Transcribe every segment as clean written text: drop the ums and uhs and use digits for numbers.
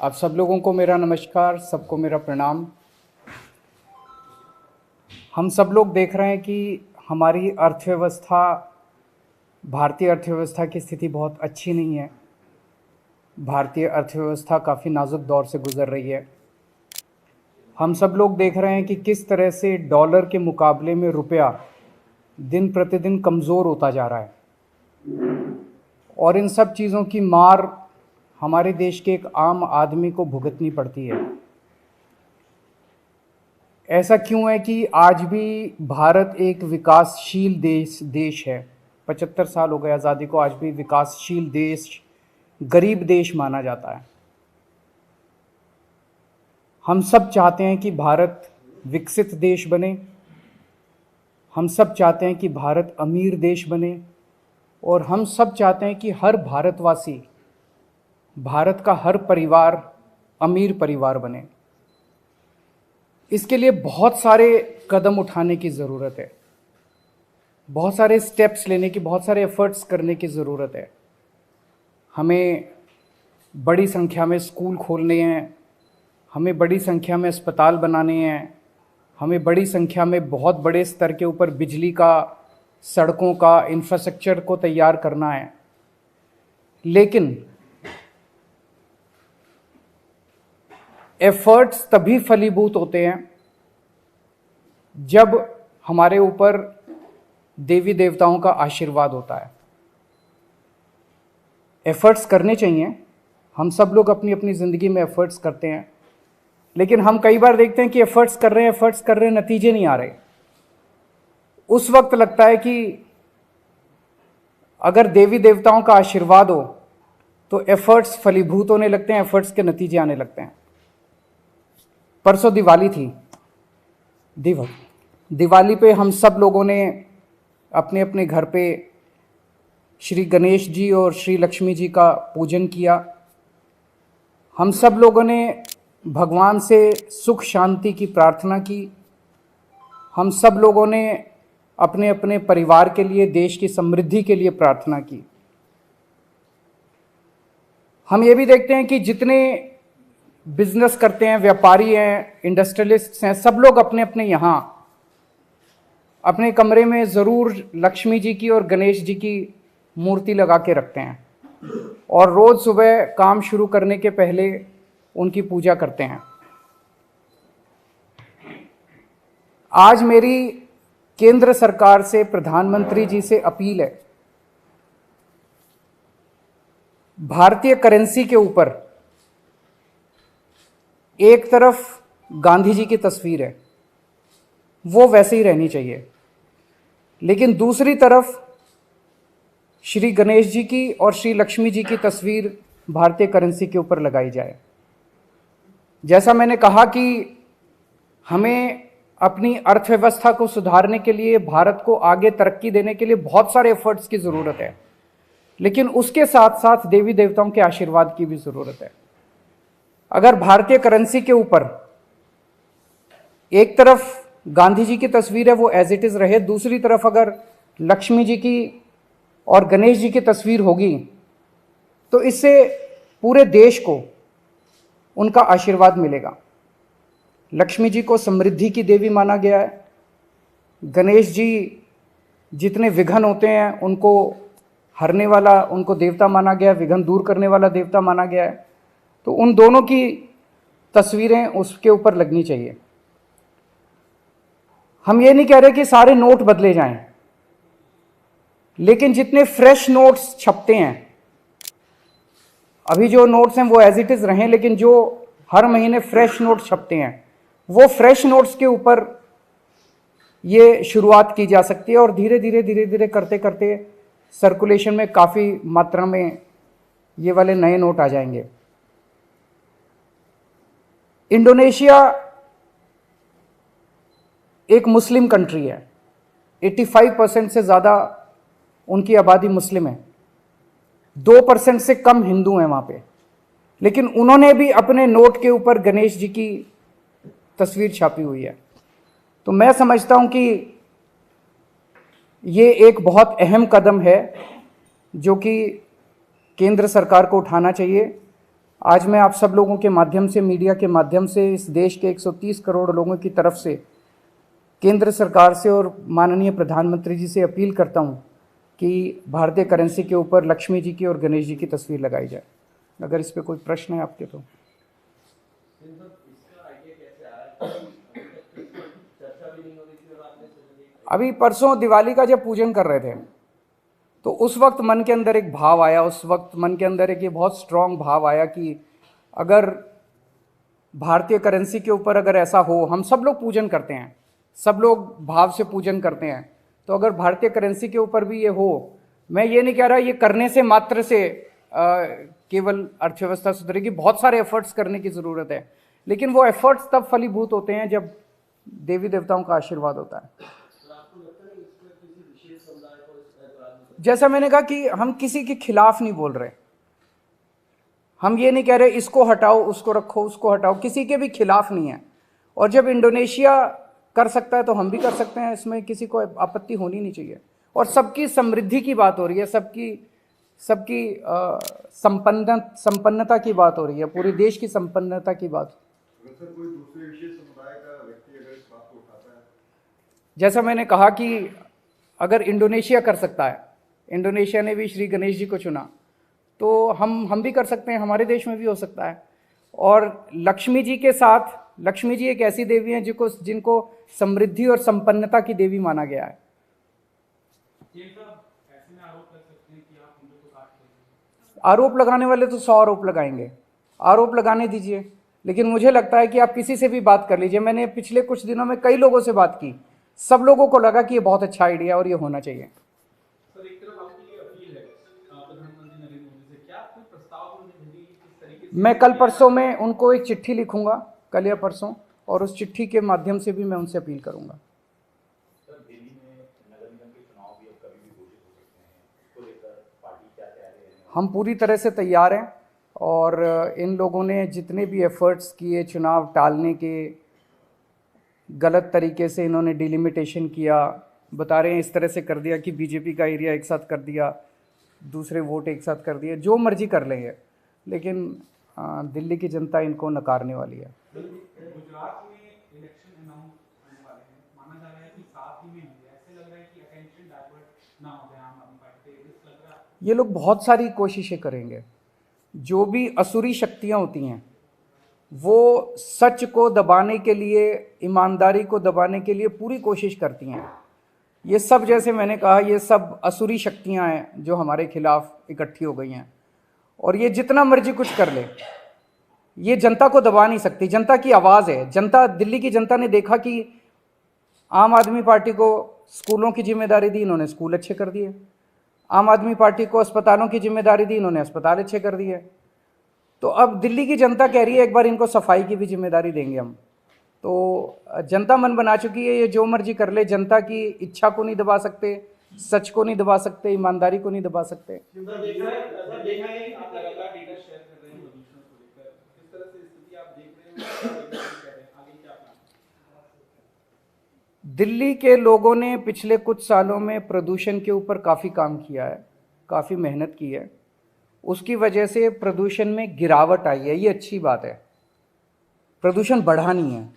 आप सब लोगों को मेरा नमस्कार, सबको मेरा प्रणाम। हम सब लोग देख रहे हैं कि हमारी अर्थव्यवस्था, भारतीय अर्थव्यवस्था की स्थिति बहुत अच्छी नहीं है। भारतीय अर्थव्यवस्था काफ़ी नाजुक दौर से गुज़र रही है। हम सब लोग देख रहे हैं कि किस तरह से डॉलर के मुकाबले में रुपया दिन प्रतिदिन कमज़ोर होता जा रहा है और इन सब चीज़ों की मार हमारे देश के एक आम आदमी को भुगतनी पड़ती है। ऐसा क्यों है कि आज भी भारत एक विकासशील देश है। 75 साल हो गए आज़ादी को, आज भी विकासशील देश, गरीब देश माना जाता है। हम सब चाहते हैं कि भारत विकसित देश बने, हम सब चाहते हैं कि भारत अमीर देश बने और हम सब चाहते हैं कि हर भारतवासी, भारत का हर परिवार अमीर परिवार बने। इसके लिए बहुत सारे कदम उठाने की ज़रूरत है, बहुत सारे स्टेप्स लेने की, बहुत सारे एफर्ट्स करने की ज़रूरत है। हमें बड़ी संख्या में स्कूल खोलने हैं, हमें बड़ी संख्या में अस्पताल बनाने हैं, हमें बड़ी संख्या में बहुत बड़े स्तर के ऊपर बिजली का, सड़कों का, इंफ्रास्ट्रक्चर को तैयार करना है। लेकिन एफर्ट्स तभी फलीभूत होते हैं जब हमारे ऊपर देवी देवताओं का आशीर्वाद होता है। एफर्ट्स करने चाहिए, हम सब लोग अपनी अपनी ज़िंदगी में एफर्ट्स करते हैं, लेकिन हम कई बार देखते हैं कि एफर्ट्स कर रहे हैं, नतीजे नहीं आ रहे। उस वक्त लगता है कि अगर देवी देवताओं का आशीर्वाद हो तो एफर्ट्स फलीभूत होने लगते हैं, एफर्ट्स के नतीजे आने लगते हैं। परसों दिवाली थी। दिवाली पे हम सब लोगों ने अपने अपने घर पे श्री गणेश जी और श्री लक्ष्मी जी का पूजन किया। हम सब लोगों ने भगवान से सुख शांति की प्रार्थना की। हम सब लोगों ने अपने अपने परिवार के लिए, देश की समृद्धि के लिए प्रार्थना की। हम ये भी देखते हैं कि जितने बिजनेस करते हैं, व्यापारी हैं, इंडस्ट्रियलिस्ट्स हैं, सब लोग अपने अपने यहाँ अपने कमरे में ज़रूर लक्ष्मी जी की और गणेश जी की मूर्ति लगा के रखते हैं और रोज़ सुबह काम शुरू करने के पहले उनकी पूजा करते हैं। आज मेरी केंद्र सरकार से, प्रधानमंत्री जी से अपील है, भारतीय करेंसी के ऊपर एक तरफ गांधी जी की तस्वीर है, वो वैसे ही रहनी चाहिए, लेकिन दूसरी तरफ श्री गणेश जी की और श्री लक्ष्मी जी की तस्वीर भारतीय करेंसी के ऊपर लगाई जाए। जैसा मैंने कहा कि हमें अपनी अर्थव्यवस्था को सुधारने के लिए, भारत को आगे तरक्की देने के लिए बहुत सारे एफर्ट्स की ज़रूरत है, लेकिन उसके साथ साथ देवी देवताओं के आशीर्वाद की भी ज़रूरत है। अगर भारतीय करेंसी के ऊपर एक तरफ गांधी जी की तस्वीर है, वो एज इट इज़ रहे, दूसरी तरफ अगर लक्ष्मी जी की और गणेश जी की तस्वीर होगी तो इससे पूरे देश को उनका आशीर्वाद मिलेगा। लक्ष्मी जी को समृद्धि की देवी माना गया है, गणेश जी जितने विघ्न होते हैं उनको हरने वाला, उनको देवता माना गया है, विघ्न दूर करने वाला देवता माना गया है। तो उन दोनों की तस्वीरें उसके ऊपर लगनी चाहिए। हम ये नहीं कह रहे कि सारे नोट बदले जाएं, लेकिन जितने फ्रेश नोट्स छपते हैं, अभी जो नोट्स हैं वो एज इट इज़ रहें, लेकिन जो हर महीने फ्रेश नोट्स छपते हैं, वो फ्रेश नोट्स के ऊपर ये शुरुआत की जा सकती है और धीरे धीरे करते करते सर्कुलेशन में काफ़ी मात्रा में ये वाले नए नोट आ जाएंगे। इंडोनेशिया एक मुस्लिम कंट्री है, 85% से ज़्यादा उनकी आबादी मुस्लिम है, 2% से कम हिंदू हैं वहाँ पे, लेकिन उन्होंने भी अपने नोट के ऊपर गणेश जी की तस्वीर छापी हुई है। तो मैं समझता हूँ कि ये एक बहुत अहम कदम है जो कि केंद्र सरकार को उठाना चाहिए आज मैं आप सब लोगों के माध्यम से, मीडिया के माध्यम से, इस देश के 130 करोड़ लोगों की तरफ से केंद्र सरकार से और माननीय प्रधानमंत्री जी से अपील करता हूं कि भारतीय करेंसी के ऊपर लक्ष्मी जी की और गणेश जी की तस्वीर लगाई जाए। अगर इस पे कोई प्रश्न है आपके तो। अभी परसों दिवाली का जब पूजन कर रहे थे तो उस वक्त मन के अंदर एक भाव आया, उस वक्त मन के अंदर एक ये बहुत स्ट्रांग भाव आया कि अगर भारतीय करेंसी के ऊपर अगर ऐसा हो, हम सब लोग पूजन करते हैं, सब लोग भाव से पूजन करते हैं, तो अगर भारतीय करेंसी के ऊपर भी ये हो, मैं ये नहीं कह रहा ये करने से मात्र से केवल अर्थव्यवस्था सुधरेगी, बहुत सारे एफर्ट्स करने की ज़रूरत है, लेकिन वो एफर्ट्स तब फलीभूत होते हैं जब देवी देवताओं का आशीर्वाद होता है। जैसा मैंने कहा कि हम किसी के खिलाफ नहीं बोल रहे, हम ये नहीं कह रहे इसको हटाओ, उसको रखो, उसको हटाओ, किसी के भी खिलाफ नहीं है। और जब इंडोनेशिया कर सकता है तो हम भी कर सकते हैं, इसमें किसी को आपत्ति होनी नहीं चाहिए। और सबकी समृद्धि की बात हो रही है, सबकी संपन्नता की बात हो रही है, पूरे देश की संपन्नता की बात। कोई दूसरे विशेष समुदाय का व्यक्ति अगर इस बात को उठाता है, जैसा मैंने कहा कि अगर इंडोनेशिया कर सकता है, इंडोनेशिया ने भी श्री गणेश जी को चुना, तो हम भी कर सकते हैं, हमारे देश में भी हो सकता है। और लक्ष्मी जी के साथ, लक्ष्मी जी एक ऐसी देवी हैं जिनको समृद्धि और संपन्नता की देवी माना गया है। आरोप लगाने वाले तो 100 आरोप लगाएंगे, आरोप लगाने दीजिए, लेकिन मुझे लगता है कि आप किसी से भी बात कर लीजिए। मैंने पिछले कुछ दिनों में कई लोगों से बात की, सब लोगों को लगा कि ये बहुत अच्छा आइडिया और ये होना चाहिए। सर, एक तरफ आपकी अपील है प्रधानमंत्री नरेंद्र मोदी से, क्या कोई प्रस्ताव उन्होंने किस तरीके से? मैं कल परसों में उनको एक चिट्ठी लिखूंगा, कल या परसों, और उस चिट्ठी के माध्यम से भी मैं उनसे अपील करूंगा। सर, दिल्ली में नगर निगम के चुनाव भी अब कभी भी घोषित हो सकते हैं, इसको लेकर पार्टी क्या कह रही है? हम पूरी तरह से तैयार हैं, और इन लोगों ने जितने भी एफर्ट्स किए चुनाव टालने के, गलत तरीके से इन्होंने डिलिमिटेशन किया, बता रहे हैं इस तरह से कर दिया कि बीजेपी का एरिया एक साथ कर दिया, दूसरे वोट एक साथ कर दिए, जो मर्जी कर लेंगे, लेकिन दिल्ली की जनता इनको नकारने वाली है। गुजरात में इलेक्शन अनाउंस होने वाले हैं, माना जा रहा है कि 7 ही में होंगे, ऐसे लग रहा है कि अटेंशन डाइवर्ट ना हो जाए आम आदमी पार्टी से, लग रहा है ये लोग बहुत सारी कोशिशें करेंगे। जो भी असुरी शक्तियां होती हैं वो सच को दबाने के लिए, ईमानदारी को दबाने के लिए पूरी कोशिश करती हैं। ये सब, जैसे मैंने कहा, ये सब असुरी शक्तियां हैं जो हमारे खिलाफ इकट्ठी हो गई हैं, और ये जितना मर्जी कुछ कर ले, ये जनता को दबा नहीं सकती। जनता की आवाज़ है, जनता, दिल्ली की जनता ने देखा कि आम आदमी पार्टी को स्कूलों की जिम्मेदारी दी, इन्होंने स्कूल अच्छे कर दिए। आम आदमी पार्टी को अस्पतालों की जिम्मेदारी दी, इन्होंने अस्पताल अच्छे कर दिए। तो अब दिल्ली की जनता कह रही है एक बार इनको सफाई की भी जिम्मेदारी देंगे हम। तो जनता मन बना चुकी है, ये जो मर्जी कर ले, जनता की इच्छा को नहीं दबा सकते, सच को नहीं दबा सकते, ईमानदारी को नहीं दबा सकते। दिल्ली के लोगों ने पिछले कुछ सालों में प्रदूषण के ऊपर काफ़ी काम किया है, काफ़ी मेहनत की है, उसकी वजह से प्रदूषण में गिरावट आई है, ये अच्छी बात है। प्रदूषण बढ़ा नहीं है।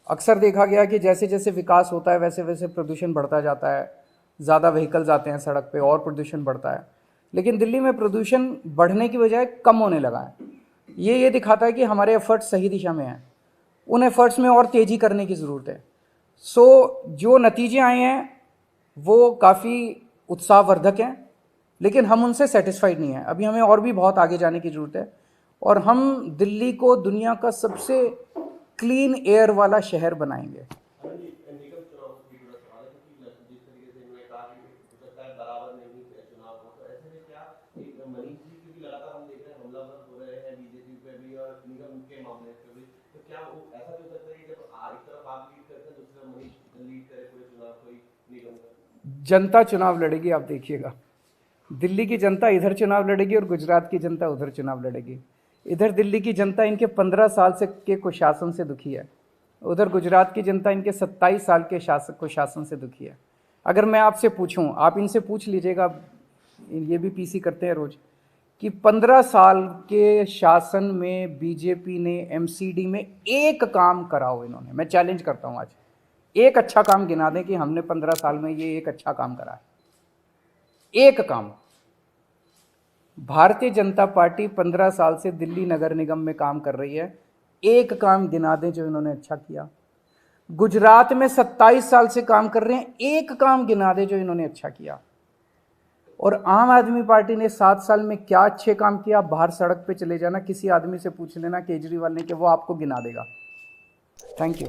अक्सर देखा गया कि जैसे जैसे विकास होता है वैसे वैसे प्रदूषण बढ़ता जाता है, ज़्यादा व्हीकल्स आते हैं सड़क पे और प्रदूषण बढ़ता है, लेकिन दिल्ली में प्रदूषण बढ़ने की बजाय कम होने लगा है। ये दिखाता है कि हमारे एफर्ट्स सही दिशा में हैं, उन एफर्ट्स में और तेज़ी करने की ज़रूरत है। जो नतीजे आए हैं वो काफ़ी उत्साहवर्धक हैं, लेकिन हम उनसे सेटिस्फाइड नहीं हैं। अभी हमें और भी बहुत आगे जाने की ज़रूरत है, और हम दिल्ली को दुनिया का सबसे क्लीन एयर वाला शहर बनाएंगे। जनता चुनाव लड़ेगी, आप देखिएगा। दिल्ली की जनता इधर चुनाव लड़ेगी और गुजरात की जनता उधर चुनाव लड़ेगी। इधर दिल्ली की जनता इनके 15 साल से के कुशासन से दुखी है, उधर गुजरात की जनता इनके 27 साल के कुशासन से दुखी है। अगर मैं आपसे पूछूं, आप इनसे पूछ लीजिएगा, ये भी पीसी करते हैं रोज़, कि 15 साल के शासन में बीजेपी ने एमसीडी में एक काम करा हो इन्होंने। मैं चैलेंज करता हूं आज, एक अच्छा काम गिना दें कि हमने 15 साल में ये एक अच्छा काम करा है। एक काम। भारतीय जनता पार्टी 15 साल से दिल्ली नगर निगम में काम कर रही है, एक काम गिना दें जो इन्होंने अच्छा किया। गुजरात में 27 साल से काम कर रहे हैं, एक काम गिना दें जो इन्होंने अच्छा किया। और आम आदमी पार्टी ने 7 साल में क्या अच्छे काम किया, बाहर सड़क पे चले जाना, किसी आदमी से पूछ लेना केजरीवाल ने, कि वो आपको गिना देगा। Thank you.